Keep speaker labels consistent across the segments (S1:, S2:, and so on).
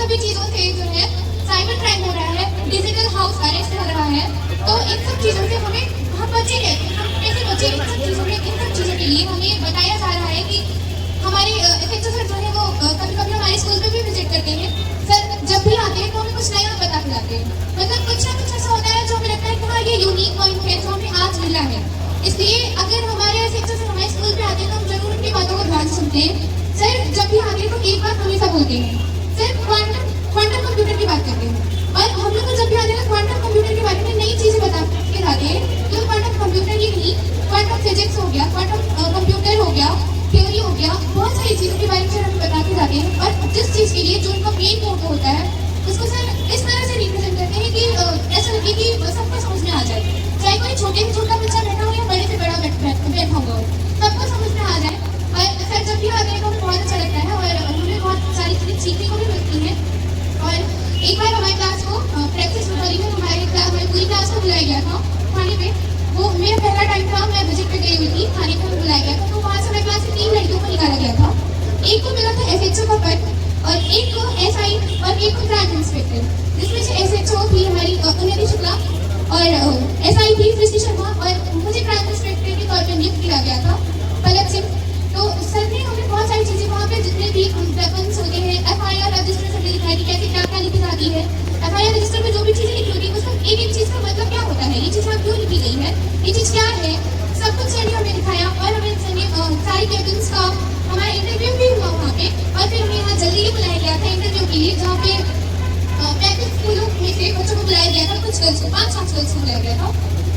S1: सभी चीज़ों से जो है साइबर क्राइम हो रहा है, डिजिटल हाउस अरेस्ट हो रहा है। तो इन सब चीज़ों से हमें हम बचे कैसे, हम कैसे बचे इन सब चीज़ों के लिए हमें बताया जा रहा है कि हमारे एसएचओ सर जो है वो कभी कभी हमारे स्कूल में भी विजिट करते हैं। सर जब भी आते हैं तो हमें कुछ नया बता के जाते हैं, मतलब कुछ ना कुछ ऐसा होता है जो हमें लगता है कि हाँ ये यूनिक पॉइंट है जो हमें आज मिला है। इसलिए अगर हमारे एसएचओ सर हमारे स्कूल पे आते हैं तो हम जरूर उनकी बातों को ध्यान से सुनते हैं। सर जब भी आते हैं तो एक बात हमेशा बोलते हैं, सर क्वांटम कंप्यूटर की बात करते हैं। और हम लोग को जब भी आते हैं क्वांटम कंप्यूटर के बारे में नई चीजें बता के जाते हैं। तो क्वांटम कंप्यूटर ही नहीं, क्वांटम फिजिक्स हो गया, क्वांटम कंप्यूटर हो गया, थ्योरी हो गया, बहुत सारी चीज़ों के बारे में सर हमें बता के जाते हैं। और जिस चीज़ के लिए जो उनका मेन मोटो होता है उसको सर इस तरह से रिप्रेजेंट करते हैं कि ऐसा लगे कि सबको समझ में आ जाए, चाहे कोई छोटे से छोटा बच्चा बैठा हो या बड़े से बड़ा बैठा हुआ हो, सबको समझ में आ जाए। और सर जब भी आते हैं तो हमें बहुत अच्छा लगता है और हमें बहुत सारी चीज़ें सीखने को भी मिलती है। और एक बार हमारी क्लास को प्रैक्टिस में हमारी पूरी क्लास को बुलाया गया था थाने पे। वो मेरा पहला टाइम था, मैं विजिट पे गई हुई थी, थाने पे बुलाया गया था। तो वहाँ से हमारी क्लास से 3 लड़कियों को निकाला गया था। एक को मिला था एसएचओ का पद और एक को एसआई और एक को ब्रांच इंस्पेक्टर, जिसमें से एसएचओ थी हमारी उन्नति शुक्ला और एसआई थी सृष्टि शर्मा और मुझे ब्रांच इंस्पेक्टर के तौर पर नियुक्त किया गया था पलक सिंह। तो सर ने हमें बहुत सारी चीज़ें वहाँ पे जितने भी वेपन्स होते हैं, एफआईआर रजिस्टर से दिखाई थी कैसे क्या क्या लिखी जाती है। एफआईआर रजिस्टर में जो भी चीज़ें लिखी होती है उसमें एक एक चीज़ का मतलब क्या होता है, ये चीज़ वहाँ क्यों लिखी गई है, ये चीज़ क्या है, सब कुछ सर ने हमें दिखाया। और हमें सर ने सारी वेपन्स का हमारा इंटरव्यू भी हुआ वहाँ पे। और फिर हमें यहाँ जल्दी ही बुलाया गया था इंटरव्यू के लिए, जहाँ पे 35 स्कूलों में से बच्चों को बुलाया गया था, कुछ गर्ल्स को 5-7 गर्ल्स को बुलाया गया था।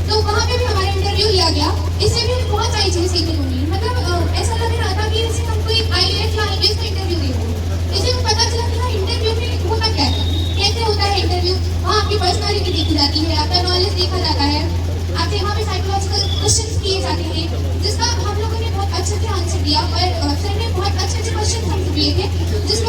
S1: तो वहाँ पे भी हमारा इंटरव्यू लिया गया। इससे भी हमें बहुत सारी चीज़ें सीखने को मिली, मतलब ऐसा लग रहा था कि जैसे हमको एक आईएएस या आईपीएस का इंटरव्यू दे रहे हैं। इससे हमें पता चला कि हाँ इंटरव्यू में होता क्या है, कैसे होता है इंटरव्यू। वहाँ आपकी पर्सनालिटी देखी जाती है, आपका नॉलेज देखा जाता है, आपसे वहाँ पे साइकोलॉजिकल क्वेश्चन किए जाते हैं, जिसका हम लोगों ने बहुत अच्छे से आंसर दिया। और सर ने बहुत अच्छे क्वेश्चन हमसे दिए थे जिसमें